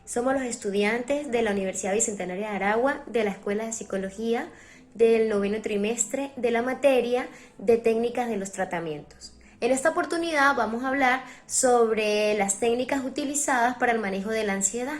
Somos los estudiantes de la Universidad Bicentenaria de Aragua, de la Escuela de Psicología, del noveno trimestre de la materia de técnicas de los tratamientos. En esta oportunidad vamos a hablar sobre las técnicas utilizadas para el manejo de la ansiedad.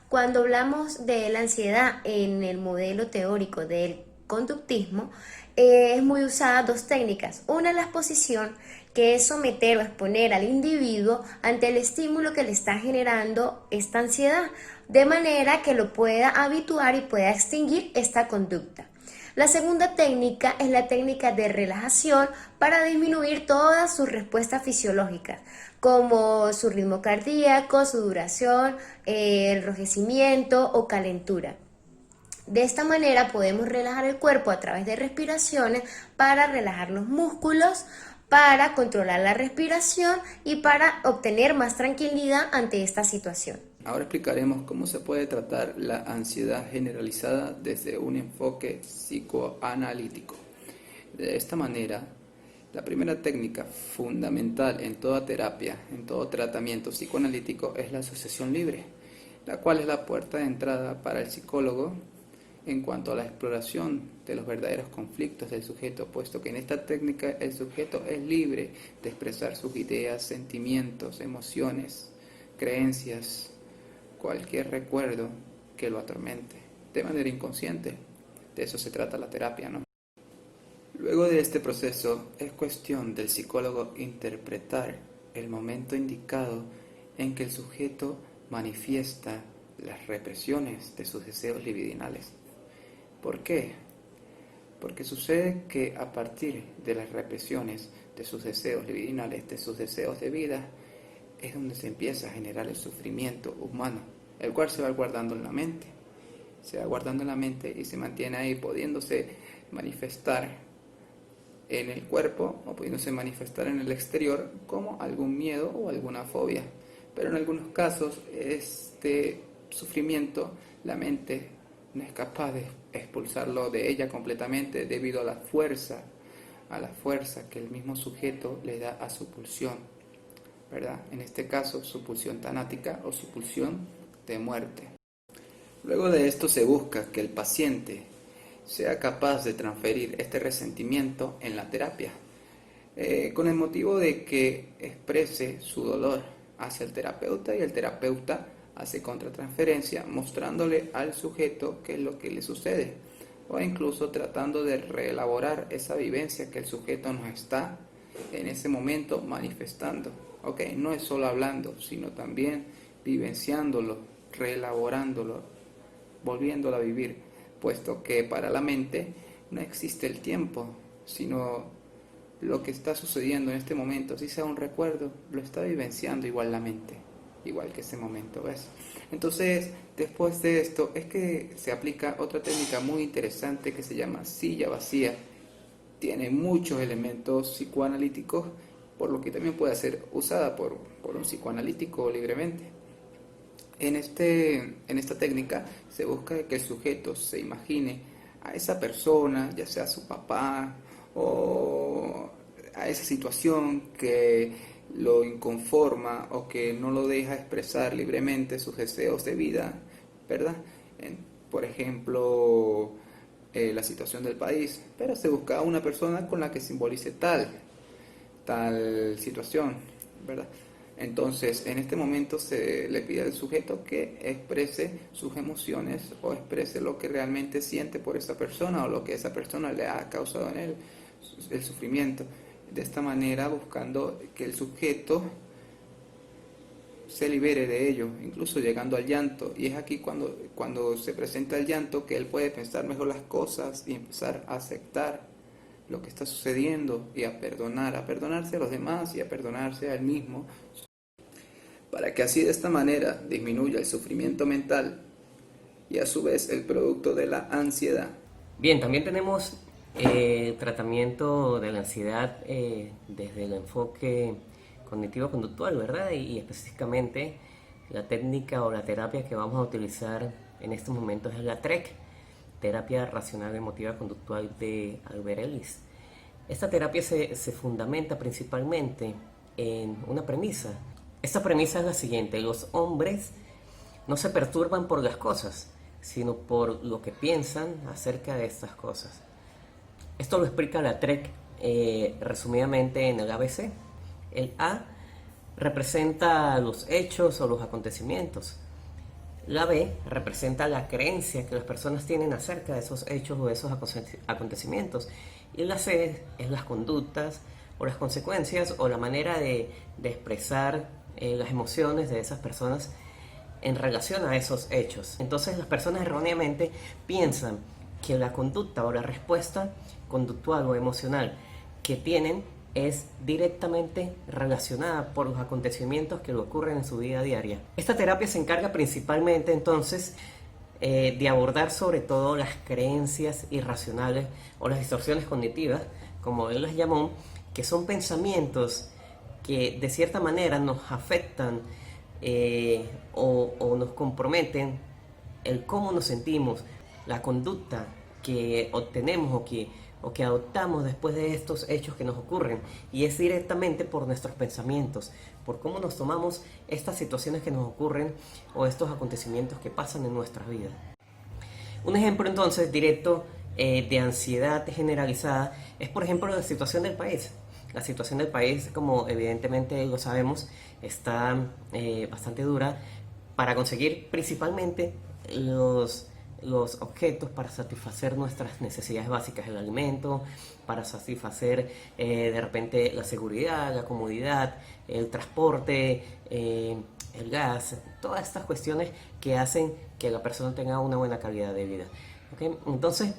Cuando hablamos de la ansiedad en el modelo teórico del conductismo, es muy usada dos técnicas. Una es la exposición, que es someter o exponer al individuo ante el estímulo que le está generando esta ansiedad, de manera que lo pueda habituar y pueda extinguir esta conducta. La segunda técnica es la técnica de relajación para disminuir todas sus respuestas fisiológicas, como su ritmo cardíaco, su duración, enrojecimiento o calentura. De esta manera podemos relajar el cuerpo a través de respiraciones para relajar los músculos, para controlar la respiración y para obtener más tranquilidad ante esta situación. Ahora explicaremos cómo se puede tratar la ansiedad generalizada desde un enfoque psicoanalítico. De esta manera, la primera técnica fundamental en toda terapia, en todo tratamiento psicoanalítico es la asociación libre, la cual es la puerta de entrada para el psicólogo en cuanto a la exploración de los verdaderos conflictos del sujeto, puesto que en esta técnica el sujeto es libre de expresar sus ideas, sentimientos, emociones, creencias, cualquier recuerdo que lo atormente, de manera inconsciente. De eso se trata la terapia, ¿no? Luego de este proceso, es cuestión del psicólogo interpretar el momento indicado en que el sujeto manifiesta las represiones de sus deseos libidinales. ¿Por qué? Porque sucede que a partir de las represiones de sus deseos libidinales, de sus deseos de vida, es donde se empieza a generar el sufrimiento humano, el cual se va guardando en la mente. Se va guardando en la mente y se mantiene ahí, pudiéndose manifestar en el cuerpo o pudiéndose manifestar en el exterior como algún miedo o alguna fobia. Pero en algunos casos este sufrimiento, la mente no es capaz de expulsarlo de ella completamente debido a la fuerza que el mismo sujeto le da a su pulsión, ¿verdad? En este caso, su pulsión tanática o su pulsión de muerte. Luego de esto se busca que el paciente sea capaz de transferir este resentimiento en la terapia, con el motivo de que exprese su dolor hacia el terapeuta y el terapeuta hace contratransferencia mostrándole al sujeto qué es lo que le sucede o incluso tratando de reelaborar esa vivencia que el sujeto nos está en ese momento manifestando. No es solo hablando, sino también vivenciándolo, reelaborándolo, volviéndolo a vivir, puesto que para la mente no existe el tiempo, sino lo que está sucediendo en este momento, si sea un recuerdo, lo está vivenciando igual la mente, igual que ese momento, ¿ves? Entonces, después de esto, es que se aplica otra técnica muy interesante que se llama silla vacía. Tiene muchos elementos psicoanalíticos, por lo que también puede ser usada por un psicoanalítico libremente. En esta técnica se busca que el sujeto se imagine a esa persona, ya sea su papá o a esa situación que lo inconforma o que no lo deja expresar libremente sus deseos de vida, ¿verdad? Por ejemplo, la situación del país, pero se busca una persona con la que simbolice tal situación, ¿verdad? Entonces, en este momento se le pide al sujeto que exprese sus emociones o exprese lo que realmente siente por esa persona o lo que esa persona le ha causado en él, el sufrimiento. De esta manera, buscando que el sujeto se libere de ello, incluso llegando al llanto. Y es aquí cuando se presenta el llanto que él puede pensar mejor las cosas y empezar a aceptar lo que está sucediendo y a perdonarse a los demás y a perdonarse a él mismo, para que así de esta manera disminuya el sufrimiento mental y a su vez el producto de la ansiedad. Bien, también tenemos tratamiento de la ansiedad desde el enfoque cognitivo-conductual, ¿verdad? Y específicamente la técnica o la terapia que vamos a utilizar en estos momentos es la TREC, Terapia Racional Emotiva Conductual de Albert Ellis. Esta terapia se fundamenta principalmente en una premisa. Esta premisa es la siguiente: los hombres no se perturban por las cosas, sino por lo que piensan acerca de estas cosas. Esto lo explica la TREC resumidamente en el ABC. El A representa los hechos o los acontecimientos. La B representa la creencia que las personas tienen acerca de esos hechos o de esos acontecimientos. Y la C es las conductas o las consecuencias o la manera de expresar las emociones de esas personas en relación a esos hechos. Entonces las personas erróneamente piensan que la conducta o la respuesta conductual o emocional que tienen es directamente relacionada por los acontecimientos que le ocurren en su vida diaria. Esta terapia se encarga principalmente entonces de abordar sobre todo las creencias irracionales o las distorsiones cognitivas, como él las llamó, que son pensamientos que de cierta manera nos afectan o nos comprometen el cómo nos sentimos, la conducta que obtenemos o que adoptamos después de estos hechos que nos ocurren, y es directamente por nuestros pensamientos, por cómo nos tomamos estas situaciones que nos ocurren o estos acontecimientos que pasan en nuestras vidas. Un ejemplo entonces directo de ansiedad generalizada es, por ejemplo, la situación del país. La situación del país, como evidentemente lo sabemos, está bastante dura para conseguir principalmente los objetos para satisfacer nuestras necesidades básicas, el alimento, para satisfacer de repente la seguridad, la comodidad, el transporte, el gas, todas estas cuestiones que hacen que la persona tenga una buena calidad de vida. ¿Okay? Entonces,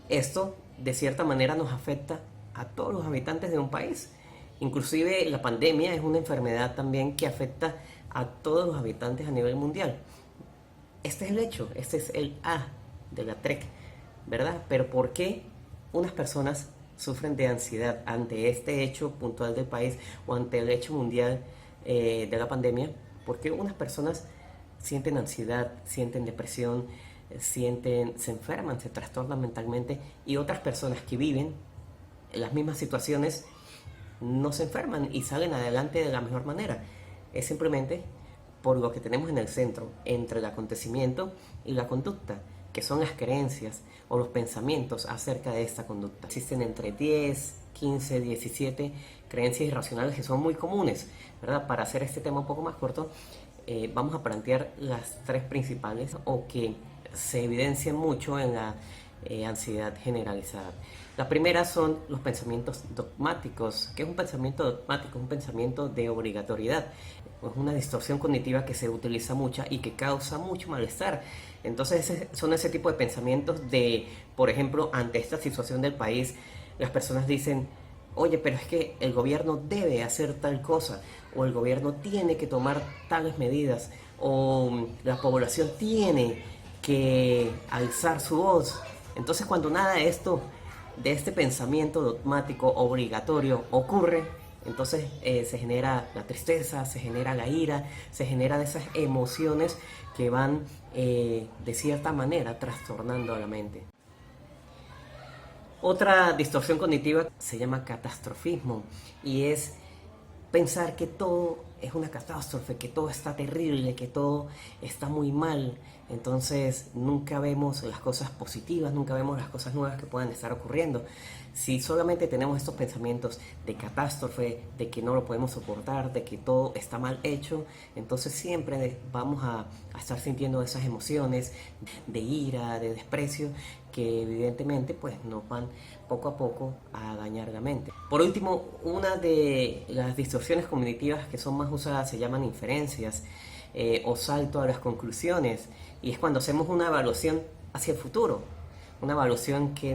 esto de cierta manera nos afecta a todos los habitantes de un país. Inclusive la pandemia es una enfermedad también que afecta a todos los habitantes a nivel mundial. Este es el hecho, este es el A de la TREC, ¿verdad? Pero ¿por qué unas personas sufren de ansiedad ante este hecho puntual del país o ante el hecho mundial de la pandemia? ¿Por qué unas personas sienten ansiedad, sienten depresión, se enferman, se trastornan mentalmente, y otras personas que viven en las mismas situaciones no se enferman y salen adelante de la mejor manera? Es simplemente por lo que tenemos en el centro entre el acontecimiento y la conducta, que son las creencias o los pensamientos acerca de esta conducta. Existen entre 10, 15, 17 creencias irracionales que son muy comunes, ¿verdad? Para hacer este tema un poco más corto, vamos a plantear las tres principales o que se evidencian mucho en la ansiedad generalizada. La primera son los pensamientos dogmáticos. ¿Qué es un pensamiento dogmático? Un pensamiento de obligatoriedad. Es una distorsión cognitiva que se utiliza mucho y que causa mucho malestar. Entonces son ese tipo de pensamientos de, por ejemplo, ante esta situación del país, las personas dicen: oye, pero es que el gobierno debe hacer tal cosa, o el gobierno tiene que tomar tales medidas, o la población tiene que alzar su voz. Entonces, cuando nada de esto, de este pensamiento dogmático obligatorio ocurre, entonces se genera la tristeza, se genera la ira, se generan esas emociones que van de cierta manera trastornando a la mente. Otra distorsión cognitiva se llama catastrofismo, y es pensar que todo es una catástrofe, que todo está terrible, que todo está muy mal. Entonces nunca vemos las cosas positivas, nunca vemos las cosas nuevas que puedan estar ocurriendo. Si solamente tenemos estos pensamientos de catástrofe, de que no lo podemos soportar, de que todo está mal hecho, entonces siempre vamos a estar sintiendo esas emociones de ira, de desprecio, que evidentemente pues nos van poco a poco a dañar la mente. Por último, una de las distorsiones cognitivas que son más usadas se llaman inferencias o salto a las conclusiones, y es cuando hacemos una evaluación hacia el futuro, una evaluación que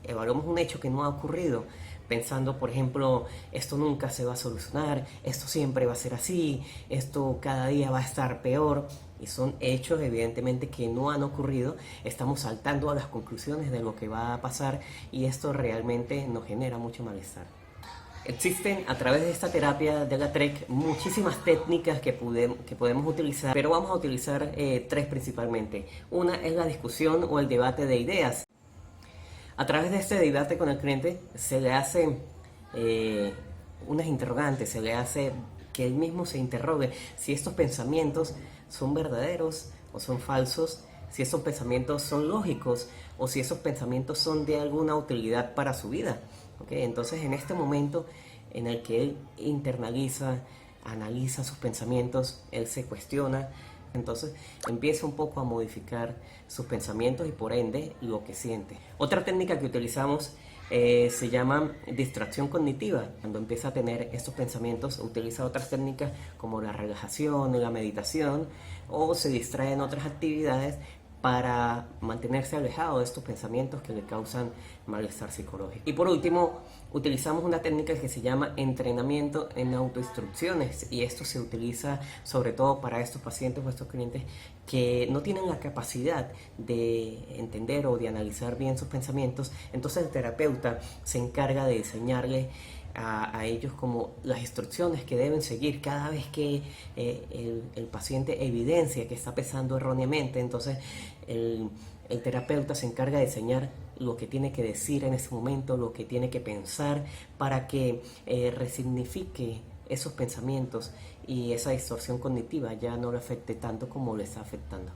evaluamos un hecho que no ha ocurrido, pensando, por ejemplo, esto nunca se va a solucionar, esto siempre va a ser así, esto cada día va a estar peor, y son hechos evidentemente que no han ocurrido. Estamos saltando a las conclusiones de lo que va a pasar, y esto realmente nos genera mucho malestar. Existen a través de esta terapia de la TREC muchísimas técnicas que podemos utilizar, pero vamos a utilizar tres principalmente. Una es la discusión o el debate de ideas. A través de este debate con el cliente se le hace unas interrogantes, se le hace que él mismo se interrogue si estos pensamientos son verdaderos o son falsos, si esos pensamientos son lógicos o si esos pensamientos son de alguna utilidad para su vida. ¿Okay? Entonces, en este momento en el que él internaliza, analiza sus pensamientos, él se cuestiona, entonces empieza un poco a modificar sus pensamientos y por ende lo que siente. Otra técnica que utilizamos se llama distracción cognitiva. Cuando empieza a tener estos pensamientos, utiliza otras técnicas como la relajación, la meditación, o se distrae en otras actividades para mantenerse alejado de estos pensamientos que le causan malestar psicológico. Y por último, utilizamos una técnica que se llama entrenamiento en autoinstrucciones, y esto se utiliza sobre todo para estos pacientes o estos clientes que no tienen la capacidad de entender o de analizar bien sus pensamientos. Entonces el terapeuta se encarga de enseñarles a ellos como las instrucciones que deben seguir cada vez que el paciente evidencia que está pensando erróneamente. Entonces el terapeuta se encarga de enseñar lo que tiene que decir en ese momento, lo que tiene que pensar para que resignifique esos pensamientos y esa distorsión cognitiva ya no le afecte tanto como le está afectando.